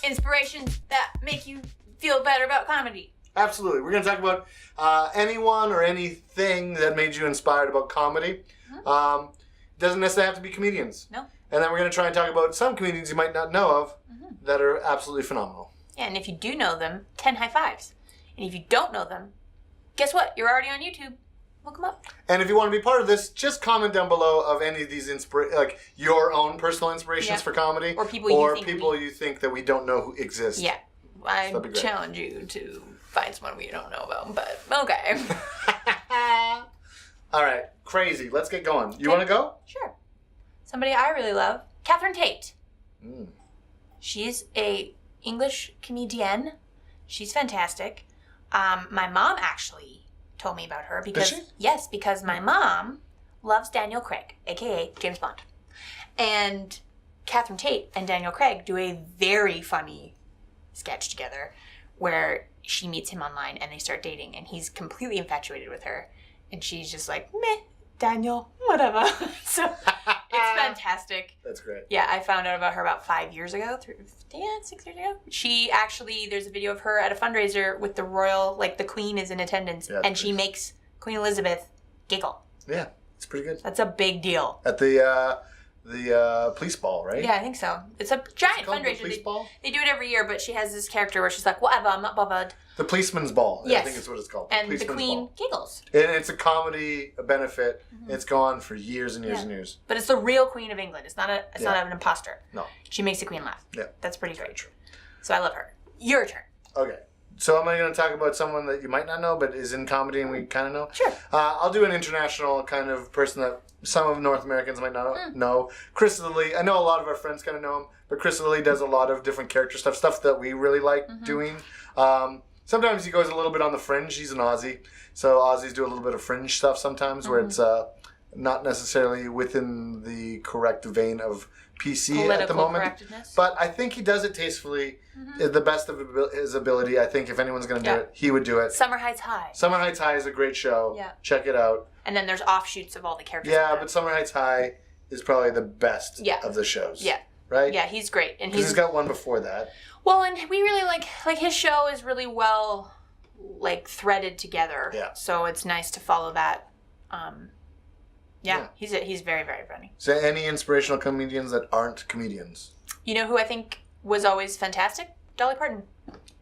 inspirations that make you feel better about comedy. Absolutely. We're going to talk about anyone or anything that made you inspired about comedy. Mm-hmm. Doesn't necessarily have to be comedians. No. And then we're going to try and talk about some comedians you might not know of that are absolutely phenomenal. Yeah, and if you do know them, 10 high fives. And if you don't know them, guess what? You're already on YouTube. Look them up. And if you want to be part of this, just comment down below of any of these like your own personal inspirations for comedy, or people you think that we don't know who exist. Yeah, I challenge you to find someone we don't know about. But okay. All right, crazy. Let's get going. You want to go? Sure. Somebody I really love, Catherine Tate. She's a English comedian. She's fantastic. My mom actually told me about her because because my mom loves Daniel Craig, aka James Bond, and Catherine Tate and Daniel Craig do a very funny sketch together where she meets him online and they start dating and he's completely infatuated with her and she's just like, meh, Daniel, whatever. So it's fantastic. That's great. Yeah, I found out about her about 5 years ago. 6 years ago. She actually, there's a video of her at a fundraiser with the royal, like the Queen is in attendance, and she makes Queen Elizabeth giggle. Yeah, it's pretty good. That's a big deal. At the police ball, right? Yeah, I think so. It's a giant fundraiser. The police ball? They do it every year, but she has this character where she's like, whatever, I'm not bothered. The policeman's ball. Yes. I think it's what it's called. And the Queen giggles. And it's a comedy benefit. It's gone for years and years and years. But it's the real Queen of England. It's not an imposter. No. She makes the Queen laugh. Yeah. That's pretty great. True. So I love her. Your turn. Okay. So am I going to talk about someone that you might not know but is in comedy and we kind of know? Sure. I'll do an international kind of person that some of North Americans might not know. Chris Lilly. I know a lot of our friends kind of know him, but Chris Lilly does a lot of different character stuff that we really like doing. Sometimes he goes a little bit on the fringe. He's an Aussie. So Aussies do a little bit of fringe stuff sometimes where it's not necessarily within the correct vein of PC political at the moment. Correctness. But I think he does it tastefully, the best of his ability. I think if anyone's going to do it, he would do it. Summer Heights High. Summer Heights High is a great show. Yeah. Check it out. And then there's offshoots of all the characters. Yeah, but Summer Heights High is probably the best of the shows. Yeah. Right? Yeah, he's great. And he's got one before that. Well, and we really like his show is really well threaded together. Yeah. So it's nice to follow that. He's very, very funny. So any inspirational comedians that aren't comedians? You know who I think was always fantastic? Dolly Parton.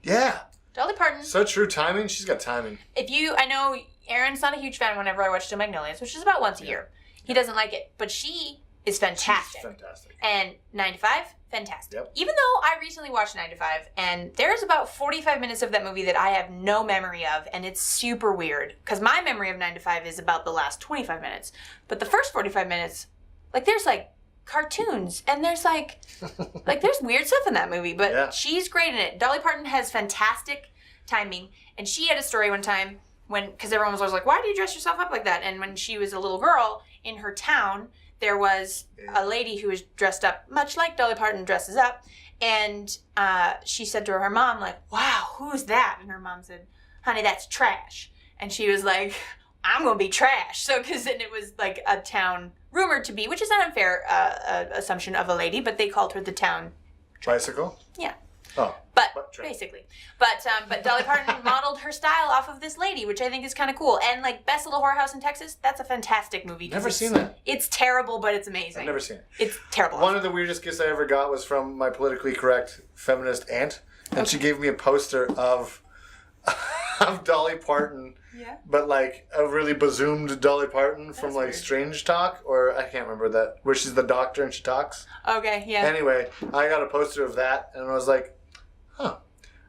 Yeah. Dolly Parton. So true timing. She's got timing. I know Aaron's not a huge fan whenever I watch The Magnolias, which is about once a year. He doesn't like it, but she is fantastic. She's fantastic. And 9 to 5, fantastic. Yep. Even though I recently watched 9 to 5, and there's about 45 minutes of that movie that I have no memory of, and it's super weird. Because my memory of 9 to 5 is about the last 25 minutes. But the first 45 minutes, there's cartoons, and there's there's weird stuff in that movie, but she's great in it. Dolly Parton has fantastic timing, and she had a story one time because everyone was always like, why do you dress yourself up like that? And when she was a little girl in her town, there was a lady who was dressed up much like Dolly Parton dresses up, and she said to her mom, wow, who's that? And her mom said, honey, that's trash. And she was like, I'm going to be trash. So, because then it was a town rumored to be, which is an unfair assumption of a lady, but they called her the town. Bicycle? Yeah. Oh. But basically. But Dolly Parton modeled her style off of this lady, which I think is kind of cool. And Best Little Whorehouse in Texas, that's a fantastic movie. Never seen that. It's terrible, but it's amazing. I've never seen it. It's terrible. One of the weirdest gifts I ever got was from my politically correct feminist aunt. And she gave me a poster of Dolly Parton. Yeah. But a really bazoomed Dolly Parton from weird. Strange Talk, or I can't remember that, where she's the doctor and she talks. Okay, yeah. Anyway, I got a poster of that and I was like,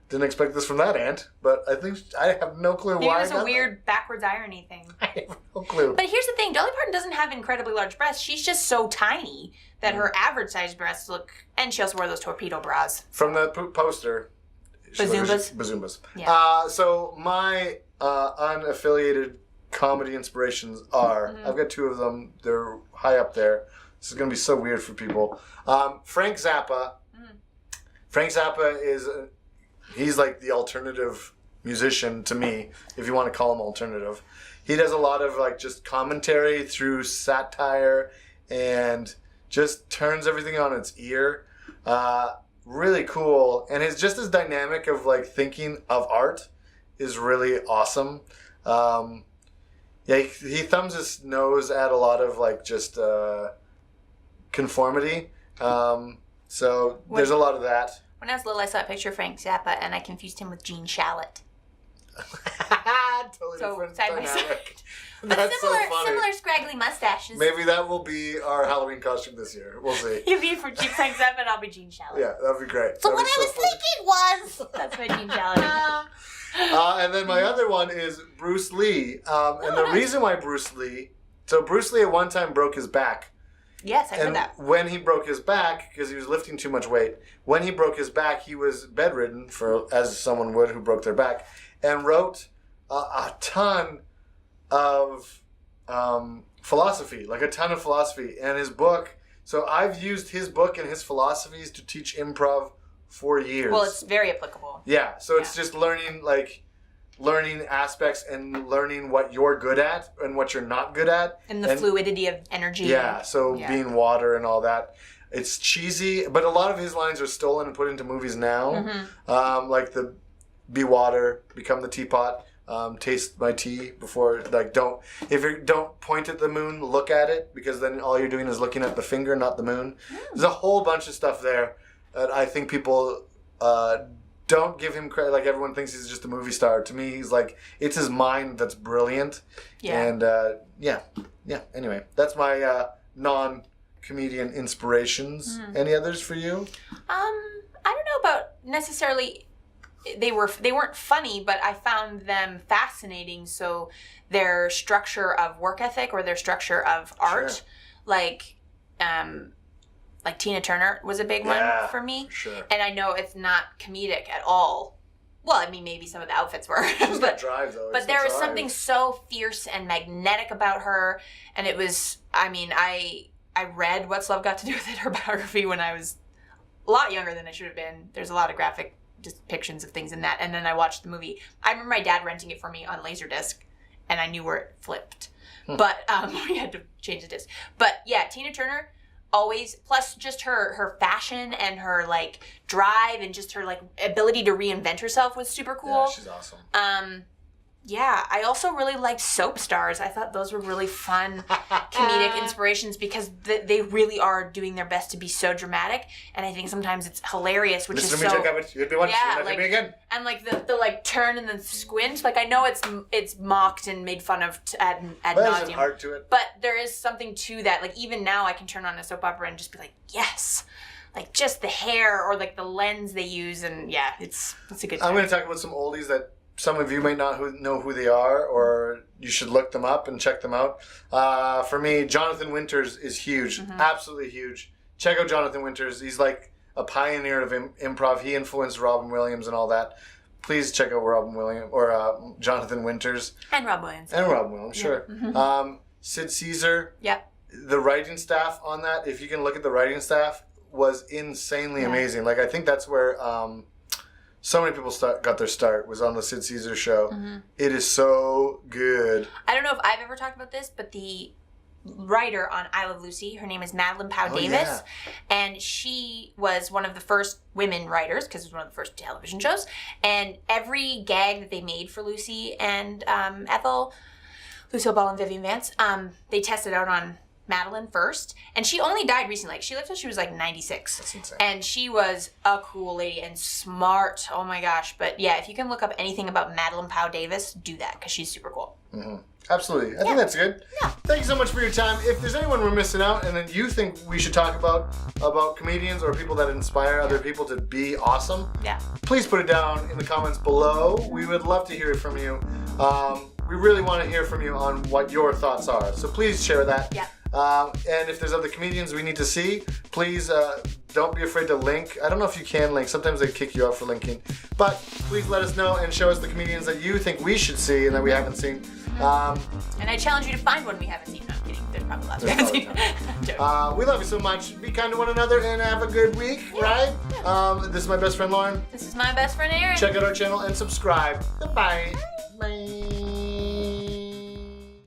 didn't expect this from that aunt, but I think I have no clue why. Maybe it was a weird backwards irony thing. I have no clue. But here's the thing, Dolly Parton doesn't have incredibly large breasts. She's just so tiny that her average sized breasts look, and she also wore those torpedo bras. From the poster. Bazoombas. Yeah. So my unaffiliated comedy inspirations are, I've got 2 of them. They're high up there. This is going to be so weird for people. Frank Zappa. Frank Zappa is, he's the alternative musician to me, if you want to call him alternative. He does a lot of just commentary through satire and just turns everything on its ear. really cool, and his dynamic of like thinking of art is really awesome. He thumbs his nose at a lot of like just conformity. So there's a lot of that. When I was little, I saw a picture of Frank Zappa, and I confused him with Gene Shalit. Totally so different side by dynamic. side. That's similar, so funny. similar scraggly mustaches. Maybe that will be our Halloween costume this year. We'll see. You'll be for Frank Zappa, and I'll be Gene Shalit. Yeah, that'd be great. So That'd what be I was funny. thinking was that's my Gene Shalit. And then my other one is Bruce Lee. And the nice. reason why Bruce Lee at one time broke his back. Yes, I heard And that. when he broke his back, because he was lifting too much weight, when he broke his back, he was bedridden, as someone would who broke their back, and wrote a ton of philosophy, like a ton of philosophy. And his book, so I've used his book and his philosophies to teach improv for years. Well, it's very applicable. Yeah, so it's just learning aspects and learning what you're good at and what you're not good at. And the fluidity of energy. Yeah, so being water and all that. It's cheesy, but a lot of his lines are stolen and put into movies now. Mm-hmm. Like the be water, become the teapot, taste my tea before, like don't point at the moon, look at it, because then all you're doing is looking at the finger, not the moon. There's a whole bunch of stuff there that I think people don't give him credit. Like everyone thinks he's just a movie star. To me, he's like, it's his mind that's brilliant. Yeah. And anyway, that's my non-comedian inspirations. Any others for you? I don't know about necessarily they weren't funny, but I found them fascinating. So their structure of work ethic or their structure of art, like Tina Turner was a big one for me. For sure. And I know it's not comedic at all. Well, I mean, maybe some of the outfits were. She's got drive, though. But there was something so fierce and magnetic about her. And it was, I mean, I read What's Love Got to Do with It, her biography, when I was a lot younger than I should have been. There's a lot of graphic depictions of things in that. And then I watched the movie. I remember my dad renting it for me on Laserdisc, and I knew where it flipped. But we had to change the disc. But yeah, Tina Turner, always, plus just her fashion and her like drive and just her like ability to reinvent herself was super cool. Yeah, she's awesome. Yeah, I also really liked Soap Stars. I thought those were really fun comedic inspirations because they really are doing their best to be so dramatic, and I think sometimes it's hilarious, which Listen is to me, so check out. You'd be watching. yeah, Let like me again. and like the like turn and the squint. Like I know it's mocked and made fun of ad But there's an nauseum. art to it. But there is something to that. Like, even now, I can turn on a soap opera and just be like, yes. Like, just the hair or, like, the lens they use. And, yeah, it's a good time. I'm going to talk about some oldies that some of you might not know who they are, or you should look them up and check them out. For me, Jonathan Winters is huge. Absolutely huge. Check out Jonathan Winters. He's, like, a pioneer of improv. He influenced Robin Williams and all that. Please check out Robin Williams or Jonathan Winters. And Rob Williams. And Robin Williams, sure. Sid Caesar. Yep. The writing staff on that, if you can look at the writing staff, was insanely amazing. Like, I think that's where so many people got their start, was on the Sid Caesar show. It is so good. I don't know if I've ever talked about this, but the writer on I Love Lucy, her name is Madeline Powell Davis, and she was one of the first women writers, because it was one of the first television shows, and every gag that they made for Lucy and Ethel, Lucille Ball and Vivian Vance, they tested out on Madeline first, and she only died recently. Like, she lived till she was like 96. That's insane. And she was a cool lady and smart. Oh my gosh. But yeah, if you can look up anything about Madeline Powell Davis, do that, because she's super cool. Absolutely. I think that's good. Yeah. Thank you so much for your time. If there's anyone we're missing out and that you think we should talk about comedians or people that inspire other people to be awesome, please put it down in the comments below. We would love to hear from you. We really want to hear from you on what your thoughts are. So please share that. Yeah. And if there's other comedians we need to see, please don't be afraid to link. I don't know if you can link. Sometimes they kick you out for linking. But please let us know and show us the comedians that you think we should see and that we haven't seen. And I challenge you to find one we haven't seen. No, I'm kidding. There's probably lots we haven't seen. We love you so much. Be kind to one another and have a good week, right? This is my best friend, Lauren. This is my best friend, Erin. Check out our channel and subscribe. Goodbye. Bye.